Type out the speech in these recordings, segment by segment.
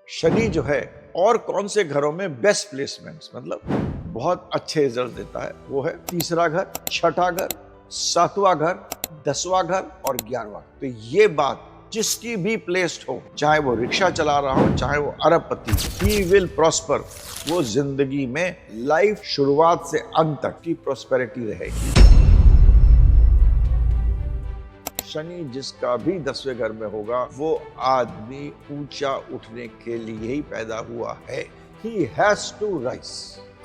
शनि जो है और कौन से घरों में बेस्ट प्लेसमेंट्स मतलब बहुत अच्छे रिजल्ट देता है, वो है तीसरा घर, छठा घर, सातवां घर, 10वां घर और 11वां। तो ये बात जिसकी भी प्लेस्ड हो, चाहे वो रिक्शा चला रहा हो, चाहे वो अरबपति, ही विल प्रॉस्पर। वो जिंदगी में लाइफ शुरुआत से अंत तक की प्रॉस्पेरिटी रहेगी। शनि जिसका भी 10वें घर में होगा, वो आदमी ऊंचा उठने के लिए ही पैदा हुआ है। He has to rise।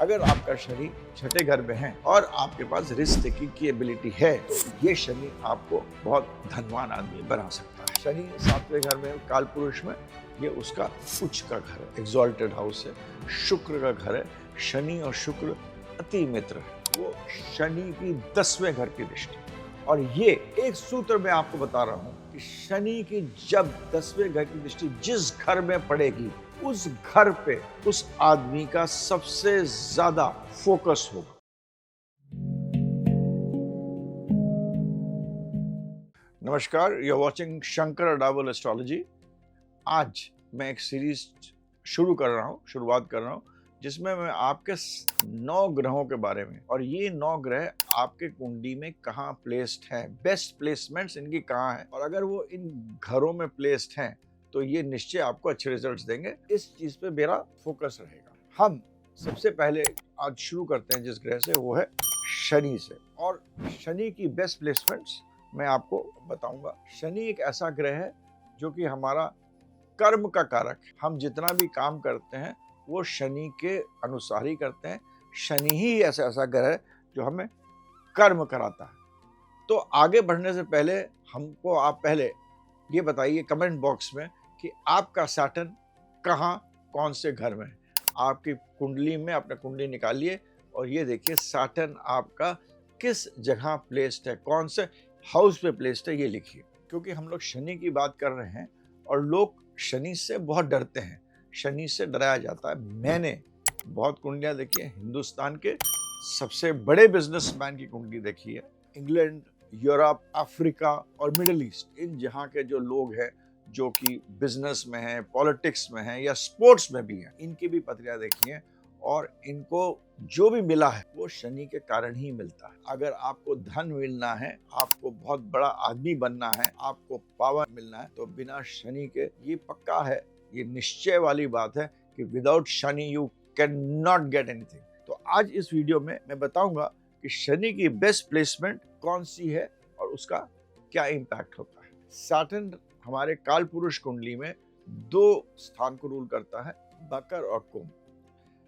अगर आपका शनि छठे घर में है और आपके पास रिस्क टेकिंग की एबिलिटी है, तो ये शनि आपको बहुत धनवान आदमी बना सकता है। शनि 7वें घर में, काल पुरुष में, ये उसका उच्च का घर है, एक्सॉल्टेड हाउस है, शुक्र का घर है। शनि और शुक्र अति मित्र है, वो शनि की 10वें घर की दृष्टि। और ये एक सूत्र मैं आपको बता रहा हूं कि शनि की जब 10वें घर की दृष्टि जिस घर में पड़ेगी, उस घर पे उस आदमी का सबसे ज्यादा फोकस होगा। नमस्कार, you are watching Shankar Adawal astrology. आज मैं एक सीरीज शुरुआत कर रहा हूं जिसमें मैं आपके 9 ग्रहों के बारे में, और ये 9 ग्रह आपके कुंडली में कहाँ प्लेस्ड हैं, बेस्ट प्लेसमेंट्स इनकी कहाँ हैं, और अगर वो इन घरों में प्लेस्ड हैं तो ये निश्चय आपको अच्छे रिजल्ट्स देंगे। इस चीज पे मेरा फोकस रहेगा। हम सबसे पहले आज शुरू करते हैं जिस ग्रह से, वो है शनि से। और शनि की बेस्ट प्लेसमेंट्स मैं आपको बताऊंगा। शनि एक ऐसा ग्रह है जो कि हमारा कर्म का कारक है। हम जितना भी काम करते हैं वो शनि के अनुसार ही करते हैं। शनि ही ऐसा ग्रह है जो हमें कर्म कराता है। तो आगे बढ़ने से पहले हमको आप पहले ये बताइए कमेंट बॉक्स में कि आपका सैटर्न कहाँ कौन से घर में है। आपकी कुंडली में अपना कुंडली निकालिए और ये देखिए सैटर्न आपका किस जगह प्लेस्ड है, कौन से हाउस पे प्लेस्ड है, ये लिखिए। क्योंकि हम लोग शनि की बात कर रहे हैं और लोग शनि से बहुत डरते हैं, शनि से डराया जाता है। मैंने बहुत कुंडलियां देखी है, हिंदुस्तान के सबसे बड़े बिजनेसमैन की कुंडली देखी है। इंग्लैंड, यूरोप, अफ्रीका और मिडिल ईस्ट, इन जहाँ के जो लोग हैं जो कि बिजनेस में हैं, पॉलिटिक्स में हैं या स्पोर्ट्स में भी हैं, इनकी भी पत्रियां देखी हैं। और इनको जो भी मिला है वो शनि के कारण ही मिलता है। अगर आपको धन मिलना है, आपको बहुत बड़ा आदमी बनना है, आपको पावर मिलना है, तो बिना शनि के, ये पक्का है, ये निश्चय वाली बात है कि without Shani you can not get anything. तो आज इस वीडियो में मैं बताऊंगा कि शनि की बेस्ट प्लेसमेंट कौन सी है और उसका क्या इम्पैक्ट होता है। सैटर्न हमारे काल पुरुष कुंडली में 2 स्थान को रूल करता है, मकर और कुंभ।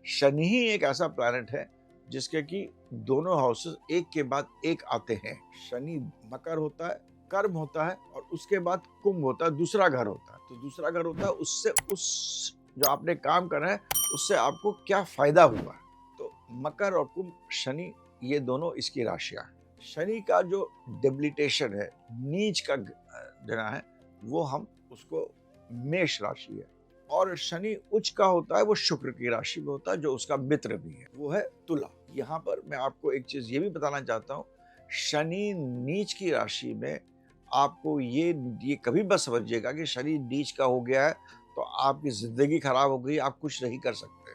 शनि ही एक ऐसा प्लैनेट है जिसके कि दोनों हाउसेस एक के बाद एक आते हैं। शनि मकर होता है, कर्म होता है, और उसके बाद कुंभ होता है, दूसरा घर होता है। तो दूसरा घर होता है उससे, उस जो आपने काम कर रहे हैं उससे आपको क्या फायदा हुआ। तो मकर और कुंभ, शनि, ये दोनों इसकी राशियां हैं। शनि का जो डेबिलिटेशन है, नीच का जगह है, वो हम उसको मेष राशि है। और शनि उच्च का होता है, वो शुक्र की राशि में होता है जो उसका मित्र भी है, वो है तुला। यहाँ पर मैं आपको एक चीज ये भी बताना चाहता हूँ, शनि नीच की राशि में आपको ये कभी बस समझिएगा कि शनि नीच का हो गया है तो आपकी जिंदगी खराब हो गई, आप कुछ नहीं कर सकते।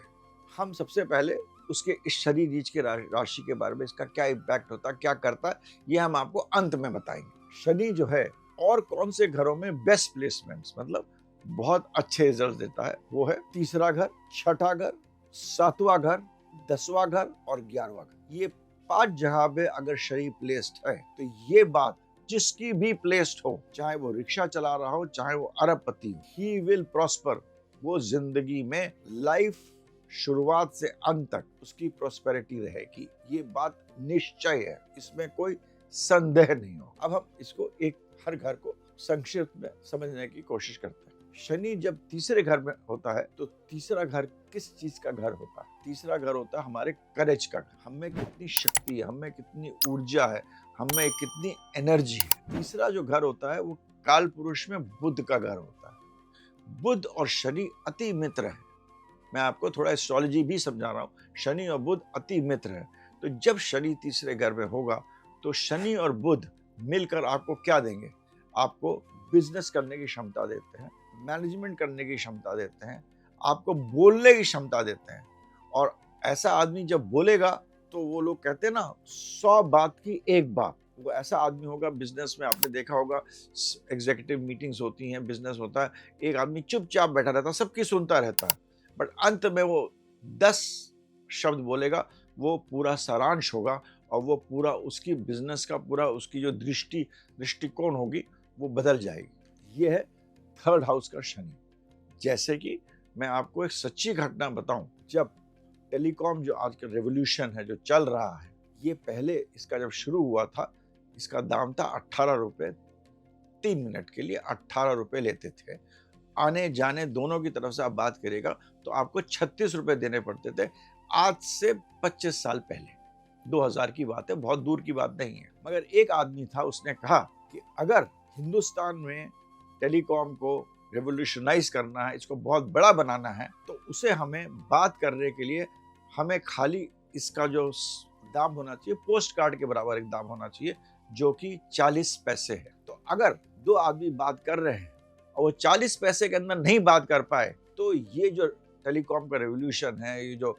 हम सबसे पहले उसके इस शनि नीच के राशि के बारे में, इसका क्या इम्पैक्ट होता है, क्या करता है, ये हम आपको अंत में बताएंगे। शनि जो है और कौन से घरों में बेस्ट प्लेसमेंट्स मतलब बहुत अच्छे रिजल्ट देता है, वो है तीसरा घर, छठा घर, 7वां घर, 10वां घर और 11वां घर। ये 5 जगह पे अगर शनि प्लेस्ड है तो ये बात जिसकी भी प्लेस्ड हो, चाहे वो रिक्शा चला रहा हो, चाहे वो अरबपति, ही विल प्रॉस्पर। वो जिंदगी में लाइफ शुरुआत से अंत तक उसकी प्रॉस्पेरिटी रहेगी, ये बात निश्चय है, इसमें कोई संदेह नहीं हो। अब हम इसको एक हर घर को संक्षिप्त में समझने की कोशिश करते हैं। शनि जब तीसरे घर में होता है तो तीसरा घर किस चीज का घर होता है? तीसरा घर होता है हमारे करेज का घर। हमें कितनी शक्ति है, हमें कितनी ऊर्जा है, हमें कितनी एनर्जी है। तीसरा जो घर होता है वो काल पुरुष में बुध का घर होता है। बुध और शनि अति मित्र है। मैं आपको थोड़ा एस्ट्रोलॉजी भी समझा रहा हूँ। शनि और बुध अति मित्र है। तो जब शनि तीसरे घर में होगा तो शनि और बुध मिलकर आपको क्या देंगे? आपको बिजनेस करने की क्षमता देते हैं, मैनेजमेंट करने की क्षमता देते हैं, आपको बोलने की क्षमता देते हैं। और ऐसा आदमी जब बोलेगा तो वो लोग कहते हैं ना, 100 बात की एक बात। वो ऐसा आदमी होगा, बिजनेस में आपने देखा होगा एग्जीक्यूटिव मीटिंग्स होती हैं, बिजनेस होता है, एक आदमी चुपचाप बैठा रहता है, सबकी सुनता रहता है, बट अंत में वो 10 शब्द बोलेगा, वो पूरा सारांश होगा और वो पूरा उसकी बिजनेस का पूरा उसकी जो दृष्टिकोण होगी वो बदल जाएगी। ये है थर्ड हाउस का शनि। जैसे कि मैं आपको एक सच्ची घटना बताऊं, जब टेलीकॉम जो आज का रेवोल्यूशन है जो चल रहा है, ये पहले इसका जब शुरू हुआ था, इसका दाम था 18 रुपए, 3 मिनट के लिए 18 रुपए लेते थे। आने जाने दोनों की तरफ से आप बात करिएगा तो आपको 36 रुपए देने पड़ते थे, आज से 25 साल पहले। 2000 की बात है, बहुत दूर की बात नहीं है। मगर एक आदमी था, उसने कहा कि अगर हिंदुस्तान में टेलीकॉम को रेवोल्यूशनाइज करना है, इसको बहुत बड़ा बनाना है, तो उसे हमें बात करने के लिए हमें खाली इसका जो दाम होना चाहिए, पोस्ट कार्ड के बराबर एक दाम होना चाहिए, जो कि 40 पैसे है। तो अगर दो आदमी बात कर रहे हैं और वो 40 पैसे के अंदर नहीं बात कर पाए, तो ये जो टेलीकॉम का रेवोल्यूशन है, ये जो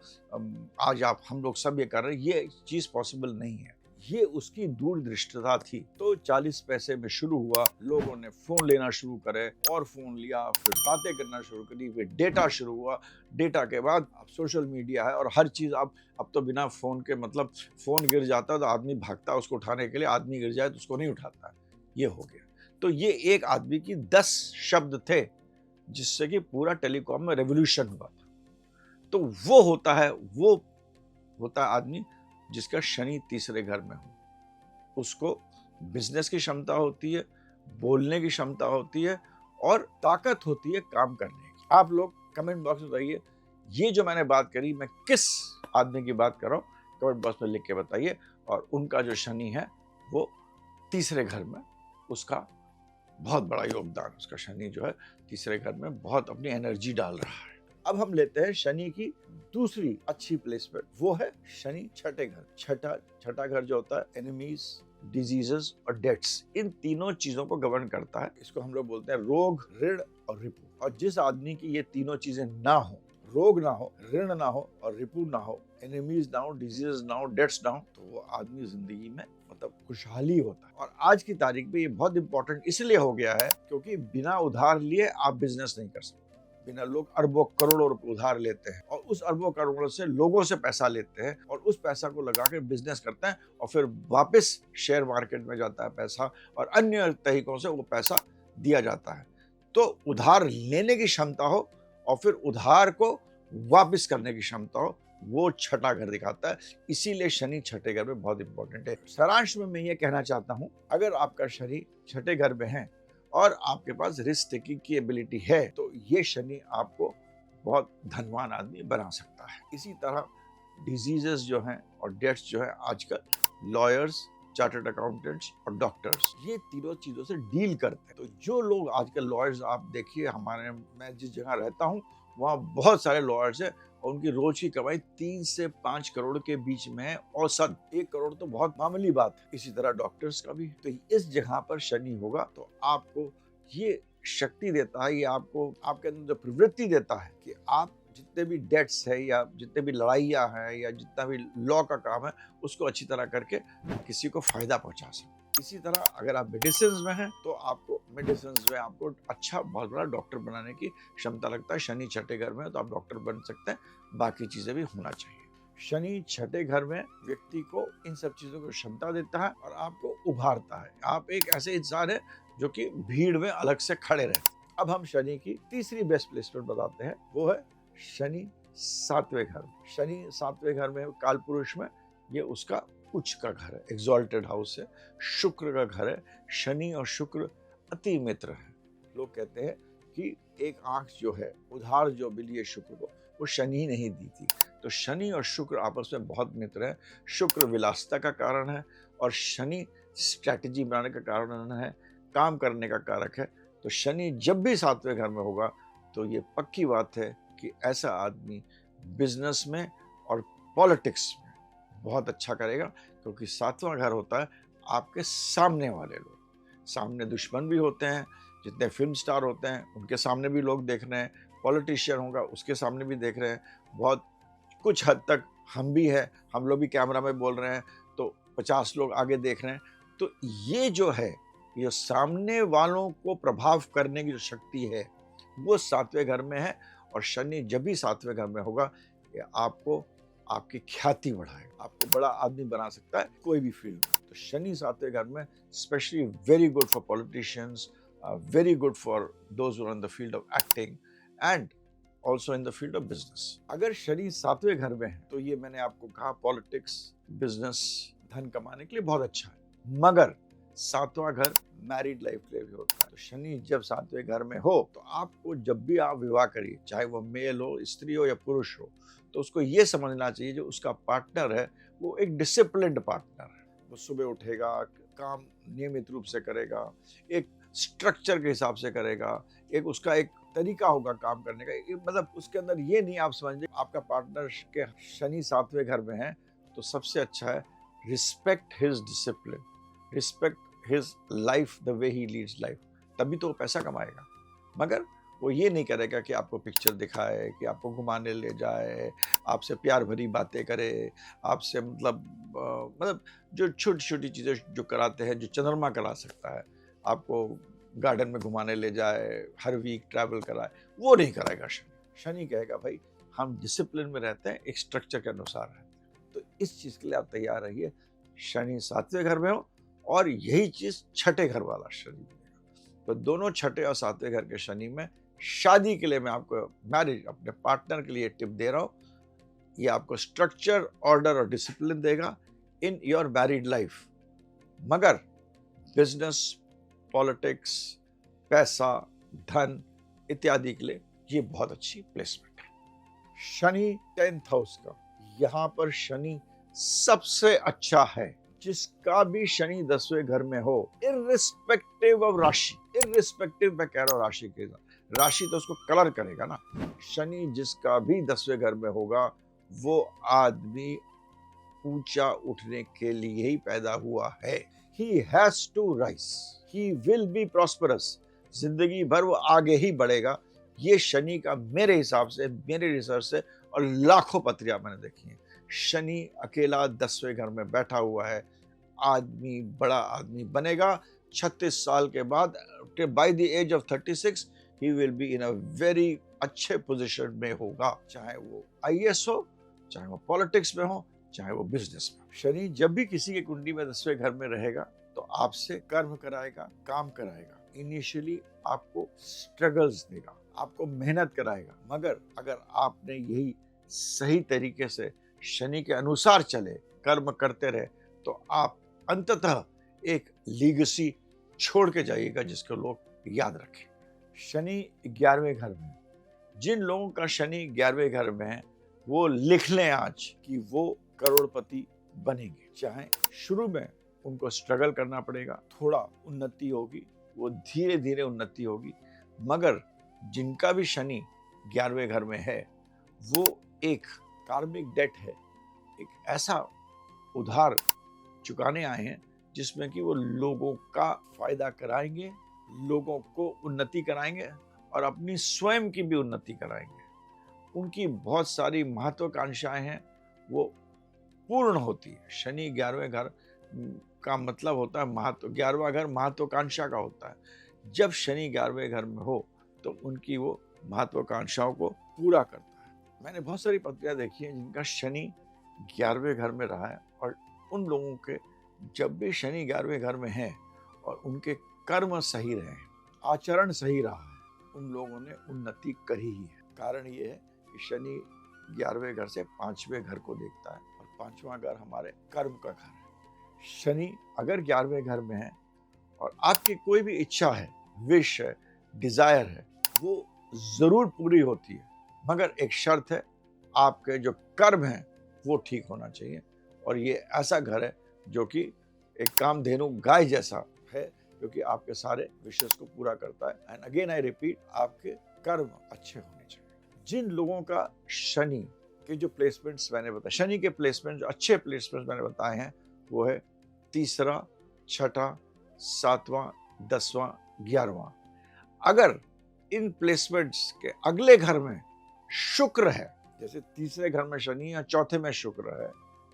आज आप हम लोग सब ये कर रहे हैं, ये चीज पॉसिबल नहीं है। ये उसकी दूरदृष्टता थी। तो 40 पैसे में शुरू हुआ, लोगों ने फोन लेना शुरू करे और फोन लिया, फिर बातें करना शुरू करी, फिर डेटा शुरू हुआ, डेटा के बाद अब सोशल मीडिया है और हर चीज। अब तो बिना फोन के, मतलब फोन गिर जाता तो आदमी भागता उसको उठाने के लिए, आदमी गिर जाए तो उसको नहीं उठाता। ये हो गया। तो ये एक आदमी की 10 शब्द थे जिससे कि पूरा टेलीकॉम में रेवोल्यूशन हुआ था। तो वो होता है आदमी जिसका शनि तीसरे घर में हो। उसको बिजनेस की क्षमता होती है, बोलने की क्षमता होती है और ताकत होती है काम करने की। आप लोग कमेंट बॉक्स में बताइए, ये जो मैंने बात करी, मैं किस आदमी की बात कर रहा हूँ, कमेंट बॉक्स में लिख के बताइए। और उनका जो शनि है वो तीसरे घर में, उसका बहुत बड़ा योगदान, उसका शनि जो है तीसरे घर में बहुत अपनी एनर्जी डाल रहा है। अब हम लेते हैं शनि की दूसरी अच्छी प्लेसमेंट, वो है शनि छठे घर। छठा घर जो होता है एनिमीज, डिजीजेस और डेट्स, इन तीनों चीजों को गवर्न करता है। इसको हम लोग बोलते हैं रोग, ऋण और रिपु। और जिस आदमी की ये तीनों चीजें ना हो, रोग ना हो, ऋण ना हो और रिपु ना हो, एनिमीज ना हो, डिजीजेस ना हो, डेट्स ना हो, तो वो आदमी जिंदगी में मतलब खुशहाली होता है। और आज की तारीख में ये बहुत इंपॉर्टेंट इसलिए हो गया है क्योंकि बिना उधार लिए आप बिजनेस नहीं कर सकते। बिना, लोग अरबों करोड़ों रुपए उधार लेते हैं और उस अरबों करोड़ों से लोगों से पैसा लेते हैं और उस पैसा को लगा कर बिजनेस करते हैं और फिर वापस शेयर मार्केट में जाता है पैसा और अन्य तरीकों से वो पैसा दिया जाता है। तो उधार लेने की क्षमता हो और फिर उधार को वापस करने की क्षमता हो, वो छठा घर दिखाता है। इसीलिए शनि छठे घर में बहुत इंपॉर्टेंट है। सारांश में मैं ये कहना चाहता हूं, अगर आपका शनि छठे घर में है और आपके पास रिस्क टेकिंग की एबिलिटी है, तो ये शनि आपको बहुत धनवान आदमी बना सकता है। इसी तरह डिजीजेस जो हैं और डेथ्स जो है, आजकल लॉयर्स, चार्टर्ड अकाउंटेंट्स और डॉक्टर्स ये तीनों चीजों से डील करते हैं। तो जो लोग आजकल लॉयर्स, आप देखिए मैं जिस जगह रहता हूँ वहाँ बहुत सारे लॉयर्स हैं और उनकी रोज की कमाई 3 से 5 करोड़ के बीच में है औसत। 1 करोड़ तो बहुत मामूली बात है। इसी तरह डॉक्टर्स का भी। तो इस जगह पर शनि होगा तो आपको ये शक्ति देता है, ये आपको आपके अंदर जो प्रवृत्ति देता है कि आप जितने भी डेट्स है या जितने भी लड़ाइयाँ हैं या जितना भी लॉ का काम है उसको अच्छी तरह करके किसी को फायदा पहुंचा सकते। इसी तरह अगर आप मेडिसिन में हैं तो आपको मेडिसिन में आपको अच्छा बहुत बड़ा डॉक्टर बनाने की क्षमता लगता है। शनि छठे घर में है तो आप डॉक्टर बन सकते हैं, बाकी चीजें भी होना चाहिए। शनि छठे घर में व्यक्ति को इन सब चीजों की क्षमता देता है और आपको उभारता है। आप एक ऐसे इंसान है जो कि भीड़ में अलग से खड़े रहते हैं। अब हम शनि की तीसरी बेस्ट प्लेसमेंट बताते हैं, वो है शनि सातवें घर। शनि सातवें घर में काल पुरुष में, ये उसका उच्च का घर है, एग्जॉल्टेड हाउस है, शुक्र का घर है। शनि और शुक्र अति मित्र है। लोग कहते हैं कि एक आंख जो है उधार जो मिली है शुक्र को, वो शनि नहीं दी थी। तो शनि और शुक्र आपस में बहुत मित्र है। शुक्र विलासिता का कारण है और शनि स्ट्रैटेजी बनाने का कारण है, काम करने का कारक है। तो शनि जब भी सातवें घर में होगा तो ये पक्की बात है कि ऐसा आदमी बिजनेस में और पॉलिटिक्स में बहुत अच्छा करेगा, क्योंकि सातवां घर होता है आपके सामने वाले लोग। सामने दुश्मन भी होते हैं, जितने फिल्म स्टार होते हैं उनके सामने भी लोग देख रहे हैं, पॉलिटिशियन होगा उसके सामने भी देख रहे हैं, बहुत कुछ हद तक हम भी हैं, हम लोग भी कैमरा में बोल रहे हैं तो 50 लोग आगे देख रहे हैं। तो ये जो है, ये सामने वालों को प्रभाव करने की जो शक्ति है वो 7वें घर में है। और शनि जब भी 7वें घर में होगा, ये आपको आपकी ख्याति बढ़ाएगा, आपको बड़ा आदमी बना सकता है कोई भी फील्ड में। तो शनि 7वें घर में specially very good for politicians, very good for those who are in the field of acting and also in the field of business. अगर शनि 7वें घर में है तो ये मैंने आपको कहा पॉलिटिक्स, बिजनेस, धन कमाने के लिए बहुत अच्छा है। मगर 7वां घर मैरिड लाइफ के लिए भी होता है। तो शनि जब 7वें घर में हो तो आपको जब भी आप विवाह करिए, चाहे वो मेल हो, स्त्री हो या पुरुष हो, तो उसको ये समझना चाहिए जो उसका पार्टनर है वो एक डिसिप्लिन्ड पार्टनर है। वो सुबह उठेगा, काम नियमित रूप से करेगा, एक स्ट्रक्चर के हिसाब से करेगा, एक उसका एक तरीका होगा काम करने का। मतलब उसके अंदर ये नहीं आप समझिए आपका पार्टनर के शनि 7वें घर में है तो सबसे अच्छा है respect his discipline, respect his life, the way he leads life, तभी तो वो पैसा कमाएगा। मगर वो ये नहीं करेगा कि आपको पिक्चर दिखाए, कि आपको घुमाने ले जाए, आपसे प्यार भरी बातें करे, आपसे मतलब जो छोटी छोटी चीज़ें जो कराते हैं, जो चंद्रमा करा सकता है, आपको गार्डन में घुमाने ले जाए, हर वीक ट्रैवल कराए, वो नहीं कराएगा शनि। शनि कहेगा भाई हम डिसिप्लिन में रहते हैं, एक स्ट्रक्चर के अनुसार रहते हैं। तो इस चीज़ के लिए आप तैयार रहिए। शनि 7वें घर में हो और यही चीज़ छठे घर वाला शनि मिलेगा। तो दोनों छठे और 7वें घर के शनि में शादी के लिए मैं आपको मैरिज अपने पार्टनर के लिए टिप दे रहा हूँ। ये आपको स्ट्रक्चर, ऑर्डर और डिसिप्लिन देगा इन योर मैरिड लाइफ। मगर बिजनेस, पॉलिटिक्स, पैसा, धन इत्यादि के लिए ये बहुत अच्छी प्लेसमेंट है। शनि 10th हाउस का, यहाँ पर शनि सबसे अच्छा है। जिसका भी शनि 10वें घर में हो, इर्रिस्पेक्टिव ऑफ राशि, इर्रिस्पेक्टिव मैं कह रहा हूँ राशि के, राशि तो उसको कलर करेगा ना। शनि जिसका भी 10वें घर में होगा वो आदमी ऊंचा उठने के लिए ही पैदा हुआ है। He has to rise, he will be prosperous, जिंदगी भर वो आगे ही बढ़ेगा। ये शनि का मेरे हिसाब से, मेरे रिसर्च से और लाखों पत्रियां मैंने देखी हैं, शनि अकेला 10वें घर में बैठा हुआ है, आदमी बड़ा आदमी बनेगा 36 साल के बाद। By the age of 36 he will be in a very अच्छे पोजीशन में होगा, चाहे वो आईएएस हो, चाहे वो पॉलिटिक्स में हो, चाहे वो बिजनेस में। शनि जब भी किसी की कुंडली में 10वें घर में रहेगा तो आपसे कर्म कराएगा, काम कराएगा, इनिशियली आपको स्ट्रगल्स देगा, आपको मेहनत कराएगा। मगर अगर आपने यही सही तरीके से शनि के अनुसार चले, कर्म करते रहे, तो आप अंततः एक लीगेसी छोड़ के जाइएगा जिसको लोग याद रखें। शनि 11वें घर में, जिन लोगों का शनि 11वें घर में है वो लिख लें आज कि वो करोड़पति बनेंगे। चाहे शुरू में उनको स्ट्रगल करना पड़ेगा, थोड़ा उन्नति होगी, वो धीरे धीरे उन्नति होगी। मगर जिनका भी शनि 11वें घर में है वो एक कार्मिक डेट है, एक ऐसा उधार चुकाने आए हैं जिसमें कि वो लोगों का फायदा कराएंगे, लोगों को उन्नति कराएंगे और अपनी स्वयं की भी उन्नति कराएंगे। उनकी बहुत सारी महत्वाकांक्षाएं हैं वो पूर्ण होती है। शनि 11वें घर का मतलब होता है 11वां घर महत्वाकांक्षा का होता है। जब शनि 11वें घर में हो तो उनकी वो महत्वाकांक्षाओं को पूरा करता है। मैंने बहुत सारी पत्रियां देखी हैं जिनका शनि 11वें घर में रहा है और उन लोगों के जब भी शनि 11वें घर में है और उनके कर्म सही रहे, आचरण सही रहा है, उन लोगों ने उन्नति करी ही है। कारण ये है कि शनि 11वें घर से 5वें घर को देखता है और 5वां घर हमारे कर्म का घर है। शनि अगर 11वें घर में है और आपकी कोई भी इच्छा है, विश है, डिजायर है, वो जरूर पूरी होती है। मगर एक शर्त है, आपके जो कर्म हैं वो ठीक होना चाहिए। और ये ऐसा घर है जो कि एक कामधेनु गाय जैसा है, जो कि आपके सारे विशेष को पूरा करता है। एंड अगेन आई रिपीट, आपके कर्म अच्छे होने चाहिए। जिन लोगों का शनि के जो प्लेसमेंट्स मैंने बताए, शनि के प्लेसमेंट जो अच्छे प्लेसमेंट्स मैंने बताए हैं वो है 3रा, 6ठा, 7वां, 10वां, 11वां। अगर इन प्लेसमेंट्स के अगले घर में शुक्र है, जैसे तीसरे घर में शनि है, चौथे में शुक्र है,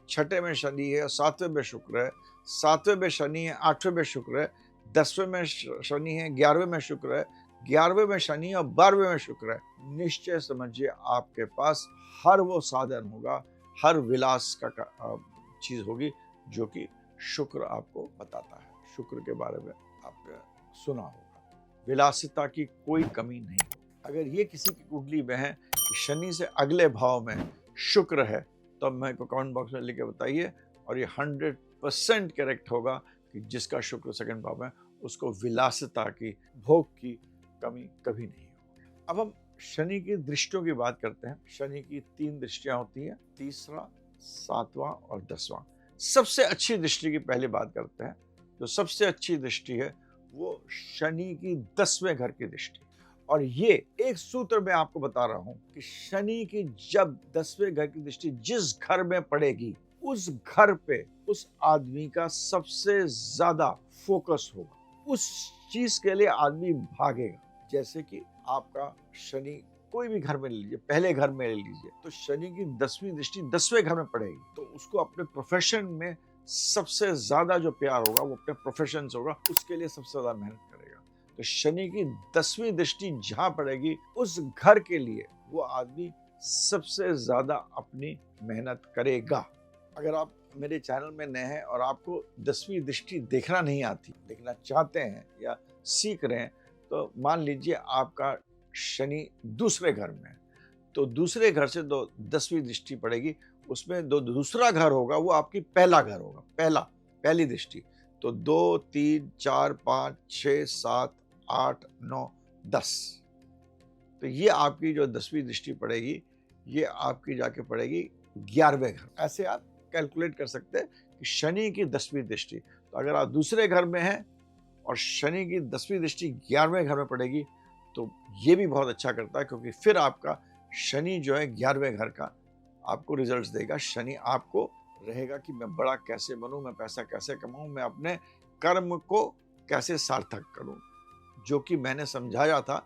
छठे में शनि है, सातवें में शुक्र है, सातवें में शनि है, आठवें में शुक्र है, 10वें में शनि है, 11वें में शुक्र है, 11वें में शनि और 12वें में शुक्र है, निश्चय समझिए आपके पास हर वो साधन होगा, हर विलास का चीज होगी जो कि शुक्र आपको बताता है। शुक्र के बारे में आपने सुना होगा, विलासिता की कोई कमी नहीं होगी। अगर ये किसी की कुंडली में है कि शनि से अगले भाव में शुक्र है, तो मेरे को कमेंट बॉक्स में लिख के बताइए, और ये 100% करेक्ट होगा कि जिसका शुक्र सेकंड भाव में, उसको विलासिता की, भोग की कमी कभी नहीं होगी। अब हम शनि की दृष्टियों की बात करते हैं। शनि की 3 दृष्टियां होती हैं, तीसरा, 7वां और 10वां। सबसे अच्छी दृष्टि की पहले बात करते हैं। जो सबसे अच्छी दृष्टि है वो शनि की 10वें घर की दृष्टि, और ये एक सूत्र मैं आपको बता रहा हूं कि शनि की जब 10वें घर की दृष्टि जिस घर में पड़ेगी, उस घर पे उस आदमी का सबसे ज्यादा फोकस होगा, उस चीज के लिए आदमी भागेगा। जैसे कि आपका शनि कोई भी घर में ले लीजिए, पहले घर में ले लीजिए, तो शनि की 10वीं दृष्टि 10वें घर में पड़ेगी, तो उसको अपने प्रोफेशन में सबसे ज्यादा जो प्यार होगा वो अपने प्रोफेशन से होगा, उसके लिए सबसे ज्यादा मेहनत करेगा। तो शनि की 10वीं दृष्टि जहां पड़ेगी, उस घर के लिए वो आदमी सबसे ज्यादा अपनी मेहनत करेगा। अगर आप मेरे चैनल में नए हैं और आपको 10वीं दृष्टि देखना नहीं आती, देखना चाहते हैं या सीख रहे हैं, तो मान लीजिए आपका शनि दूसरे घर में है, तो दूसरे घर से 10वीं दृष्टि पड़ेगी, उसमें दूसरा घर होगा, वो आपकी पहला घर होगा, पहली दृष्टि। तो 2, 3, 4, 5, 6, 7, 8, 9, 10, तो ये आपकी जो 10वीं दृष्टि पड़ेगी, ये आपकी जाके पड़ेगी 11वें घर। ऐसे आप कैलकुलेट कर सकते हैं कि शनि की 10वीं दृष्टि, तो अगर आप दूसरे घर में हैं और शनि की 10वीं दृष्टि 11वें घर में पड़ेगी, तो ये भी बहुत अच्छा करता है, क्योंकि फिर आपका शनि जो है 11वें घर का आपको रिजल्ट्स देगा। शनि आपको रहेगा कि मैं बड़ा कैसे बनूं, मैं पैसा कैसे कमाऊं, मैं अपने कर्म को कैसे सार्थक करूं, जो कि मैंने समझाया था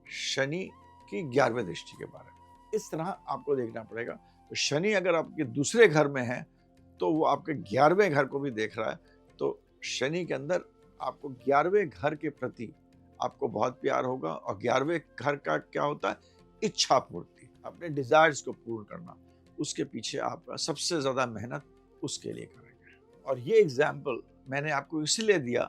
शनि की 11वें दृष्टि के बारे में। इस तरह आपको देखना पड़ेगा। तो शनि अगर आपके दूसरे घर में है, तो वो आपके 11वें घर को भी देख रहा है, तो शनि के अंदर आपको 11वें घर के प्रति आपको बहुत प्यार होगा। और 11वें घर का क्या होता है? इच्छा पूर्ति, अपने डिजायर्स को पूर्ण करना, उसके पीछे आपका सबसे ज्यादा मेहनत उसके लिए करेंगे। और ये एग्जाम्पल मैंने आपको इसलिए दिया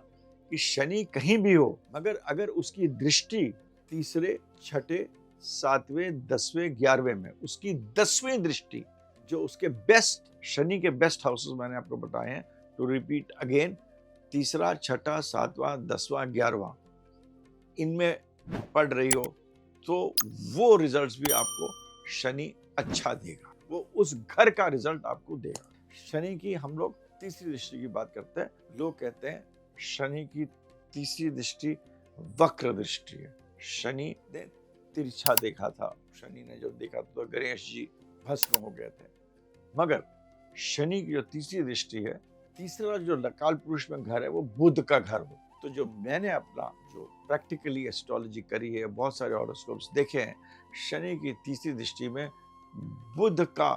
कि शनि कहीं भी हो, मगर अगर उसकी दृष्टि तीसरे, छठे, 7वें, 10वें, 11वें में, उसकी 10वीं दृष्टि जो उसके बेस्ट, शनि के बेस्ट हाउसेस मैंने आपको बताए हैं, टू रिपीट अगेन, तीसरा, छठा, 7वां, 10वां, 11वां, इनमें पढ़ रही हो, तो वो रिजल्ट्स भी आपको शनि अच्छा देगा, वो उस घर का रिजल्ट आपको देगा। शनि की हम लोग तीसरी दृष्टि की बात करते हैं। लोग कहते हैं शनि की तीसरी दृष्टि वक्र दृष्टि है। शनि ने तिरछा देखा था, शनि ने जो देखा तो गणेश जी भस्म हो गए थे। मगर शनि की जो तीसरी दृष्टि है, तीसरा जो काल पुरुष में घर है, वो बुध का घर हो। तो जो मैंने अपना जो प्रैक्टिकली एस्ट्रोलॉजी करी है, बहुत सारे हॉरोस्कोप्स देखे हैं, शनि की तीसरी दृष्टि में बुध का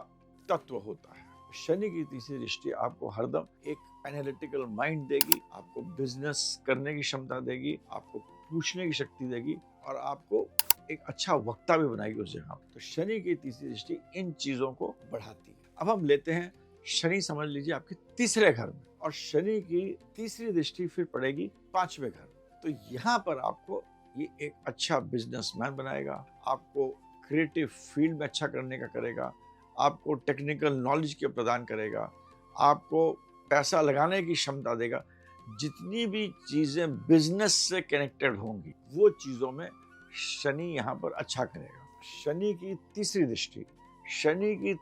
तत्व होता है। शनि की तीसरी दृष्टि आपको हरदम एक एनालिटिकल माइंड देगी, आपको बिजनेस करने की क्षमता देगी, आपको पूछने की शक्ति देगी, और आपको एक अच्छा वक्ता भी बनाएगी उस जगह। तो शनि की तीसरी दृष्टि इन चीजों को बढ़ाती है। अब हम लेते हैं शनि, समझ लीजिए आपके तीसरे घर में, और शनि की तीसरी दृष्टि फिर पड़ेगी 5वें घर। तो यहाँ पर आपको ये एक अच्छा बिजनेसमैन बनाएगा, आपको क्रिएटिव फील्ड में अच्छा करने का करेगा, आपको टेक्निकल नॉलेज के प्रदान करेगा, आपको पैसा लगाने की क्षमता देगा। जितनी भी चीजें बिजनेस से कनेक्टेड होंगी, वो चीजों में शनि यहाँ पर अच्छा करेगा। शनि की तीसरी दृष्टि, शनि की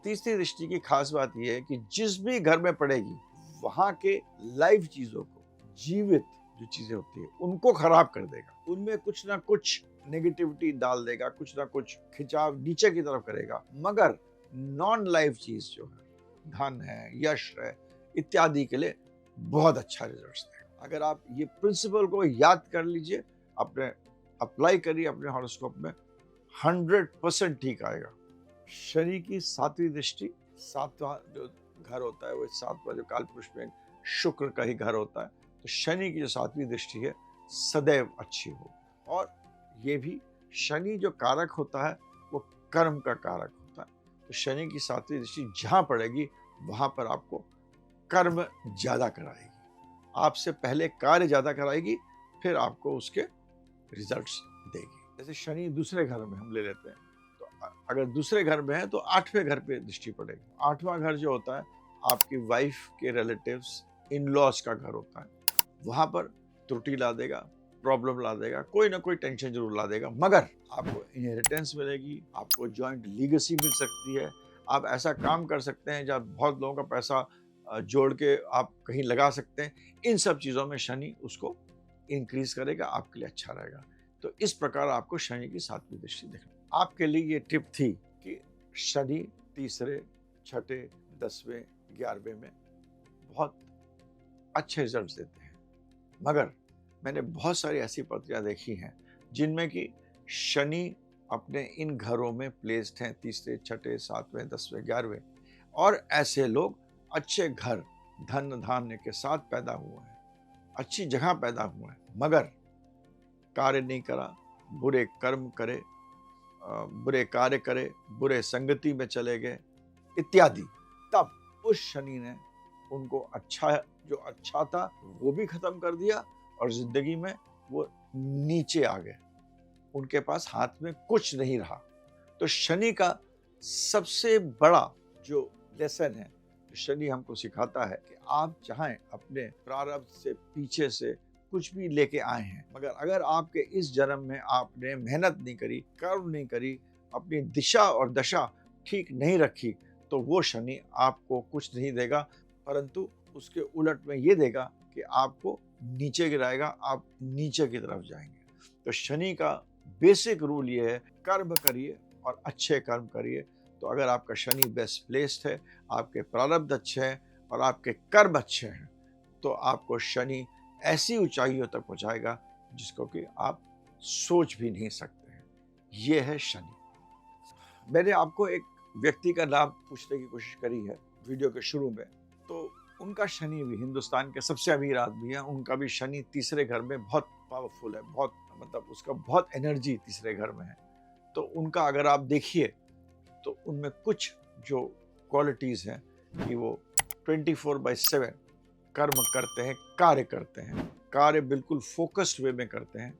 तीसरी दृष्टि की खास बात यह है कि जिस भी घर में पड़ेगी, वहां के लाइव चीजों को, जीवित जो चीजें होती है, उनको खराब कर देगा, उनमें कुछ ना कुछ नेगेटिविटी डाल देगा, कुछ ना कुछ खिंचाव नीचे की तरफ करेगा। मगर नॉन लाइव चीज जो है, धन है, यश है, इत्यादि के लिए बहुत अच्छा रिजल्ट देगा। अगर आप ये प्रिंसिपल को याद कर लीजिए, अप्लाई करिए अपने हॉरोस्कोप में, 100% ठीक आएगा। शनि की 7वीं दृष्टि, 7वां जो घर होता है वो 7वां जो कालपुरुष में शुक्र का ही घर होता है, तो शनि की जो 7वीं दृष्टि है सदैव अच्छी हो। और ये भी शनि जो कारक होता है वो कर्म का कारक होता है, तो शनि की 7वीं दृष्टि जहाँ पड़ेगी वहाँ पर आपको कर्म ज़्यादा कराएगी, आपसे पहले कार्य ज़्यादा कराएगी, फिर आपको उसके रिजल्ट्स देगी। जैसे शनि दूसरे घर में हम ले लेते हैं, तो अगर दूसरे घर में है तो 8वें घर पे दृष्टि पड़ेगी। 8वां घर जो होता है आपकी वाइफ के रिलेटिव्स, इन लॉज का घर होता है, वहाँ पर त्रुटि ला देगा, प्रॉब्लम ला देगा, कोई ना कोई टेंशन जरूर ला देगा, मगर आपको इनहेरिटेंस मिलेगी, आपको जॉइंट लीगेसी मिल सकती है, आप ऐसा काम कर सकते हैं जहाँ बहुत लोगों का पैसा जोड़ के आप कहीं लगा सकते हैं। इन सब चीज़ों में शनि उसको इंक्रीज करेगा, आपके लिए अच्छा रहेगा। तो इस प्रकार आपको शनि की 7वीं दृष्टि देखना। आपके लिए ये टिप थी कि शनि तीसरे, छठे, 10वें, 11वें में बहुत अच्छे रिजल्ट देते हैं, मगर मैंने बहुत सारी ऐसी पत्रियां देखी हैं जिनमें कि शनि अपने इन घरों में प्लेस्ड हैं, तीसरे, छठे, 7वें, 10वें, 11वें, और ऐसे लोग अच्छे घर, धन धान्य के साथ पैदा हुए हैं, अच्छी जगह पैदा हुए हैं, मगर कार्य नहीं करा, बुरे कर्म करे, बुरे कार्य करे, बुरे संगति में चले गए इत्यादि, तब उस शनि ने उनको जो अच्छा था वो भी खत्म कर दिया और जिंदगी में वो नीचे आ गए, उनके पास हाथ में कुछ नहीं रहा। तो शनि का सबसे बड़ा जो लेसन है, शनि हमको सिखाता है कि आप चाहें अपने प्रारब्ध से, पीछे से कुछ भी लेके आए हैं, मगर अगर आपके इस जन्म में आपने मेहनत नहीं करी, कर्म नहीं करी, अपनी दिशा और दशा ठीक नहीं रखी, तो वो शनि आपको कुछ नहीं देगा, परंतु उसके उलट में ये देगा कि आपको नीचे गिराएगा, आप नीचे की तरफ जाएंगे। तो शनि का बेसिक रूल ये है, कर्म करिए और अच्छे कर्म करिए। तो अगर आपका शनि बेस्ट प्लेस्ड है, आपके प्रारब्ध अच्छे हैं और आपके कर्म अच्छे हैं, तो आपको शनि ऐसी ऊंचाइयों तक पहुंचाएगा जिसको कि आप सोच भी नहीं सकते हैं। ये है शनि। मैंने आपको एक व्यक्ति का नाम पूछने की कोशिश करी है वीडियो के शुरू में, तो उनका शनि भी हिंदुस्तान के सबसे अमीर आदमी है, उनका भी शनि तीसरे घर में बहुत पावरफुल है, बहुत मतलब उसका बहुत एनर्जी तीसरे घर में है। तो उनका अगर आप देखिए तो उनमें कुछ जो क्वालिटीज़ हैं कि वो 24/7 कर्म करते हैं, कार्य करते हैं, कार्य बिल्कुल फोकस्ड वे में करते हैं,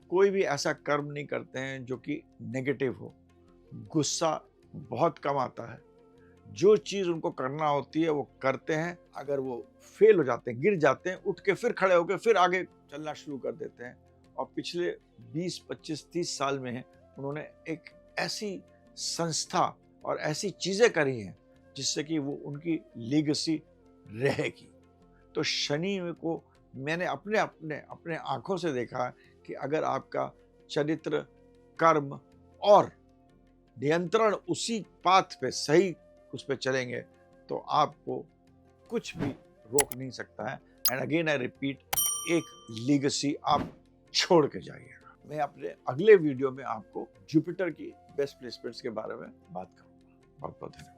कोई भी ऐसा कर्म नहीं करते हैं जो कि नेगेटिव हो, गुस्सा बहुत कम आता है, जो चीज़ उनको करना होती है वो करते हैं, अगर वो फेल हो जाते हैं, गिर जाते हैं, उठ के फिर खड़े होकर फिर आगे चलना शुरू कर देते हैं। और पिछले 20, 25, 30 साल में उन्होंने एक ऐसी संस्था और ऐसी चीज़ें करी हैं जिससे कि वो उनकी लीगेसी रहेगी। तो शनि को मैंने अपने आंखों से देखा है कि अगर आपका चरित्र, कर्म और नियंत्रण उसी पाथ पे सही उस पे चलेंगे तो आपको कुछ भी रोक नहीं सकता है। एंड अगेन आई रिपीट, एक लीगेसी आप छोड़ के जाइएगा। मैं अपने अगले वीडियो में आपको जुपिटर की बेस्ट प्लेसमेंट्स के बारे में बात करूंगा। बहुत बहुत धन्यवाद।